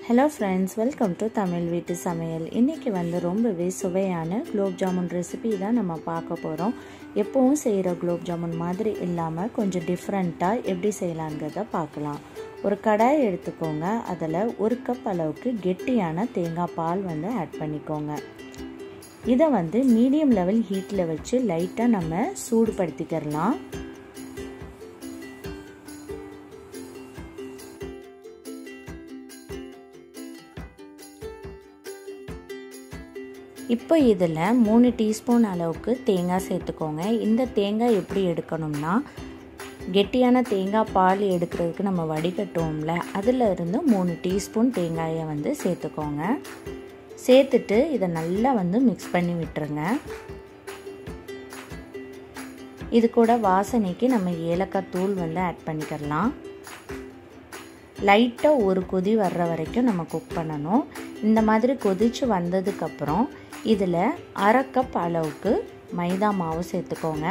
Hello friends, welcome to Tamil Veetu Samayal. இன்னைக்கு வந்து ரொம்பவே சுவையான குலோப் ஜாமுன் ரெசிபி தான் நம்ம பார்க்க போறோம். எப்பவும் செய்யற குலோப் ஜாமுன் மாதிரி இல்லாம கொஞ்சம் டிஃபரண்டா எப்படி செய்யலாம்ங்கறத பார்க்கலாம். ஒரு கடாய் எடுத்துக்கோங்க. அதுல 1 கப் அளவுக்கு கெட்டியான தேங்காய் பால் வந்து ஆட் பண்ணிக்கோங்க. இத வந்து மீடியம் லெவல் ஹீட்ல வச்சு லைட்டா நம்ம சூடுபடுத்திக்கலாம். இப்போ இதில் 3 டீஸ்பூன் அளவுக்கு தேங்காய் சேர்த்துக்கோங்க. இந்த தேங்காய் எப்படி எடுக்கணும்னா கெட்டியான தேங்காய் பால் எடுக்கிறதுக்கு நம்ம வடிகட்டுவோம்ல, அதில் இருந்து 3 டீஸ்பூன் தேங்காயை வந்து சேர்த்துக்கோங்க. சேர்த்துட்டு இதை நல்லா வந்து மிக்ஸ் பண்ணி விட்டுருங்க. இது கூட வாசனைக்கு நம்ம ஏலக்காய் தூள் வந்து ஆட் பண்ணிக்கலாம். லைட்டாக ஒரு கொதி வர்ற வரைக்கும் நம்ம குக் பண்ணணும். இந்த மாதிரி கொதிச்சு வந்ததுக்கப்புறம் இதில் 1/2 கப் அளவுக்கு மைதா மாவு சேர்த்துக்கோங்க.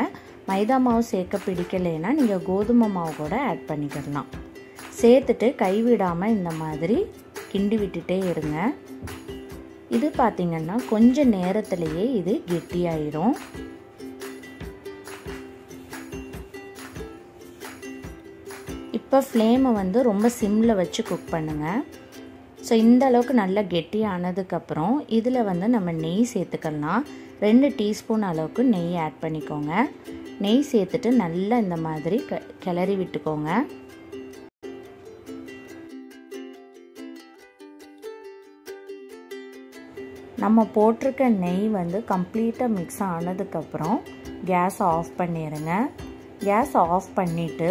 மைதா மாவு சேர்க்க பிடிக்கலைன்னா நீங்கள் கோதுமை மாவு கூட ஆட் பண்ணிக்கலாம். சேர்த்துட்டு கைவிடாமல் இந்த மாதிரி கிண்டி விட்டுட்டே இருங்க. இது பார்த்திங்கன்னா கொஞ்சம் நேரத்திலேயே இது கெட்டியாயிடும். இப்போ ஃப்ளேமை வந்து ரொம்ப சிம்மில் வச்சு குக் பண்ணுங்கள். ஸோ இந்த அளவுக்கு நல்லா கெட்டி ஆனதுக்கப்புறம் இதில் வந்து நம்ம நெய் சேர்த்துக்கலாம். 2 டீஸ்பூன் அளவுக்கு நெய் ஆட் பண்ணிக்கோங்க. நெய் சேர்த்துட்டு நல்லா இந்த மாதிரி கிளறி விட்டுக்கோங்க. நம்ம போட்டிருக்க நெய் வந்து கம்ப்ளீட்டாக மிக்ஸ் ஆனதுக்கப்புறம் கேஸ் ஆஃப் பண்ணிடுங்க. கேஸ் ஆஃப் பண்ணிவிட்டு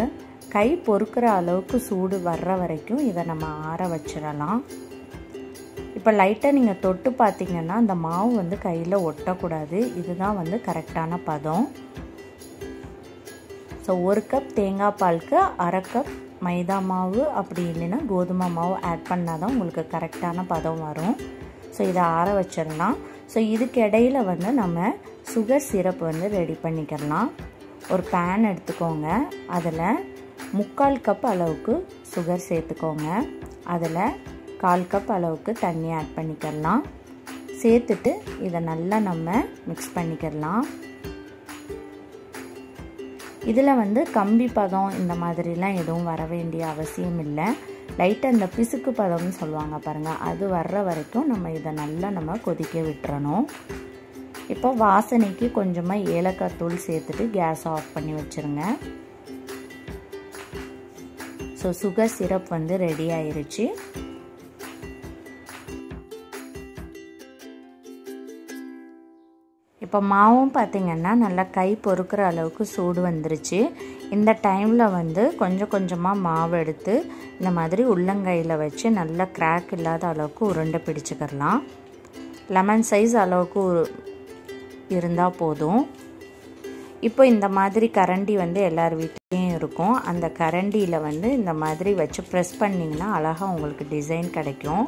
கை பொறுக்கிற அளவுக்கு சூடு வர்ற வரைக்கும் இதை நம்ம ஆற வச்சிடலாம். இப்போ லைட்டாக நீங்கள் தொட்டு பார்த்தீங்கன்னா அந்த மாவு வந்து கையில் ஒட்டக்கூடாது. இதுதான் வந்து கரெக்டான பதம். ஸோ 1 கப் தேங்காய் பாலுக்கு 1/2 கப் மைதா மாவு, அப்படி இல்லைன்னா கோதுமை மாவு ஆட் பண்ணால் தான் உங்களுக்கு கரெக்டான பதம் வரும். ஸோ இதை ஆற வச்சிடலாம். ஸோ இதுக்கு இடையில் வந்து நம்ம சுகர் சிரப் வந்து ரெடி பண்ணிக்கலாம். ஒரு பேன் எடுத்துக்கோங்க. அதில் 3/4 கப் அளவுக்கு சுகர் சேர்த்துக்கோங்க. அதில் 1/4 கப் அளவுக்கு தண்ணி ஆட் பண்ணிக்கலாம். சேர்த்துட்டு இதை நல்லா நம்ம மிக்ஸ் பண்ணிக்கலாம். இதில் வந்து கம்பி பதம் இந்த மாதிரிலாம் எதுவும் வர வேண்டிய அவசியம் இல்லை. லைட்டாக இந்த பிசுக்கு பதம்னு சொல்லுவாங்க பாருங்கள், அது வர்ற வரைக்கும் நம்ம இதை நல்லா நம்ம கொதிக்க விட்டுறணும். இப்போ வாசனைக்கு கொஞ்சமாக ஏலக்காய் தூள் சேர்த்துட்டு கேஸ் ஆஃப் பண்ணி வச்சுருங்க. ஸோ சுகர் சிரப் வந்து ரெடி ஆயிருச்சு. இப்போ மாவும் பார்த்திங்கன்னா நல்லா கை பொறுக்கிற அளவுக்கு சூடு வந்துருச்சு. இந்த டைமில் வந்து கொஞ்சம் கொஞ்சமாக மாவு எடுத்து இந்த மாதிரி உள்ளங்கையில் வச்சு நல்லா கிராக் இல்லாத அளவுக்கு உருண்டை பிடிச்சிக்கலாம். லெமன் சைஸ் அளவுக்கு இருந்தால் போதும். இப்போ இந்த மாதிரி கரண்டி வந்து எல்லார் வீட்லேயும் இருக்கும். அந்த கரண்டியில் வந்து இந்த மாதிரி வச்சு ப்ரெஸ் பண்ணிங்கன்னா அழகாக உங்களுக்கு டிசைன் கிடைக்கும்.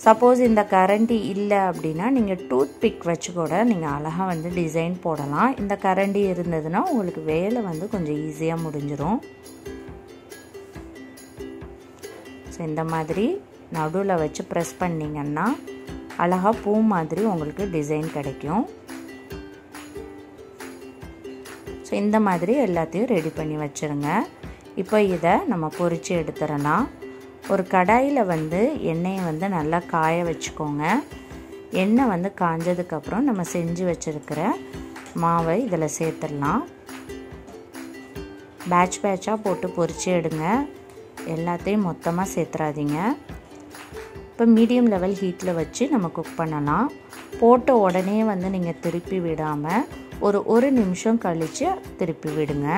சப்போஸ் இந்த கரண்டி இல்லை அப்படின்னா நீங்கள் டூத் பிக் வச்சு கூட நீங்கள் அழகாக வந்து டிசைன் போடலாம். இந்த கரண்டி இருந்ததுன்னா உங்களுக்கு வேலை வந்து கொஞ்சம் ஈஸியாக முடிஞ்சிடும். ஸோ இந்த மாதிரி நடுவில் வச்சு ப்ரெஸ் பண்ணிங்கன்னா அழகாக பூ மாதிரி உங்களுக்கு டிசைன் கிடைக்கும். ஸோ இந்த மாதிரி எல்லாத்தையும் ரெடி பண்ணி வச்சுருங்க. இப்போ இதை நம்ம பொரித்து எடுத்துடலாம். ஒரு கடாயில் வந்து எண்ணெயை வந்து நல்லா காய வச்சுக்கோங்க. எண்ணெய் வந்து காஞ்சதுக்கப்புறம் நம்ம செஞ்சு வச்சுருக்கிற மாவை இதில் சேர்த்துடலாம். பேட்ச் பேட்சாக போட்டு பொரித்து எடுங்க. எல்லாத்தையும் மொத்தமாக சேர்த்துறாதீங்க. இப்போ மீடியம் லெவல் ஹீட்டில் வச்சு நம்ம குக் பண்ணலாம். போட்ட உடனே வந்து நீங்கள் திருப்பி விடாமல் ஒரு நிமிஷம் கழித்து திருப்பி விடுங்க.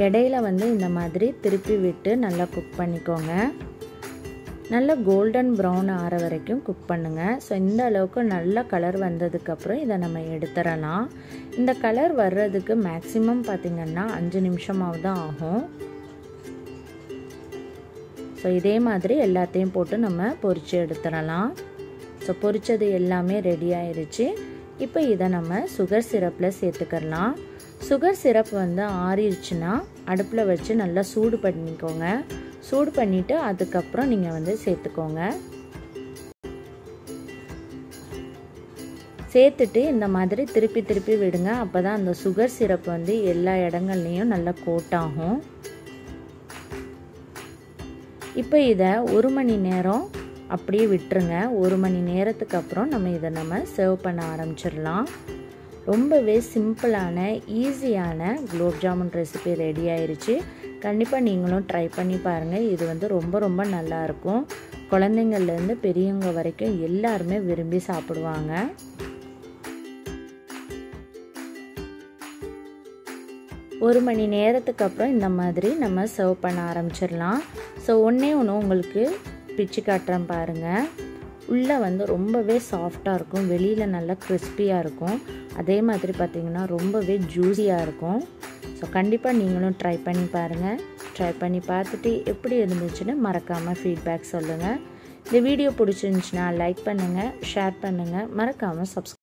இடையில வந்து இந்த மாதிரி திருப்பி விட்டு நல்லா குக் பண்ணிக்கோங்க. நல்லா கோல்டன் ப்ரௌன் ஆற வரைக்கும் குக் பண்ணுங்கள். ஸோ இந்த அளவுக்கு நல்ல கலர் வந்ததுக்கப்புறம் இதை நம்ம எடுத்துடலாம். இந்த கலர் வர்றதுக்கு மேக்ஸிமம் பார்த்திங்கன்னா 5 நிமிஷமாவது தான் ஆகும். ஸோ இதே மாதிரி எல்லாத்தையும் போட்டு நம்ம பொரித்து எடுத்துடலாம். ஸோ பொரித்தது எல்லாமே ரெடி ஆயிடுச்சு. இப்போ இதை நம்ம சுகர் சிரப்பில் சேர்த்துக்கலாம். சுகர் சிரப் வந்து ஆறிடுச்சுன்னா அடுப்பில் வச்சு நல்லா சூடு பண்ணிக்கோங்க. சூடு பண்ணிவிட்டு அதுக்கப்புறம் நீங்கள் வந்து சேர்த்துக்கோங்க. சேர்த்துட்டு இந்த மாதிரி திருப்பி திருப்பி விடுங்க. அப்போ தான் அந்த சுகர் சிரப் வந்து எல்லா இடங்கள்லையும் நல்லா கோட் ஆகும். இப்போ இதை 1 மணி நேரம் அப்படியே விட்டுருங்க. 1 மணி நேரத்துக்கு அப்புறம் நம்ம சர்வ் பண்ண ஆரம்பிச்சிடலாம். ரொம்பவே சிம்பிளான ஈஸியான குலோப் ஜாமுன் ரெசிபி ரெடி ஆயிடுச்சு. கண்டிப்பாக நீங்களும் ட்ரை பண்ணி பாருங்கள். இது வந்து ரொம்ப ரொம்ப நல்லாயிருக்கும். குழந்தைங்கள்லேருந்து பெரியவங்க வரைக்கும் எல்லாருமே விரும்பி சாப்பிடுவாங்க. ஒரு மணி நேரத்துக்கு அப்புறம் இந்த மாதிரி நம்ம சர்வ் பண்ண ஆரம்பிச்சிடலாம். ஸோ ஒன்று உங்களுக்கு பிச்சு காட்டுறேன் பாருங்கள். உள்ளே வந்து ரொம்பவே சாஃப்டாக இருக்கும், வெளியில் நல்லா கிறிஸ்பியாக இருக்கும். அதே மாதிரி பார்த்திங்கன்னா ரொம்பவே ஜூஸியாக இருக்கும். ஸோ கண்டிப்பாக நீங்களும் ட்ரை பண்ணி பாருங்கள். ட்ரை பண்ணி பார்த்துட்டு எப்படி இருந்துச்சுன்னு மறக்காமல் ஃபீட்பேக் சொல்லுங்கள். இந்த வீடியோ பிடிச்சிருந்துச்சுன்னா லைக் பண்ணுங்கள், ஷேர் பண்ணுங்கள், மறக்காமல் சப்ஸ்கிரைப்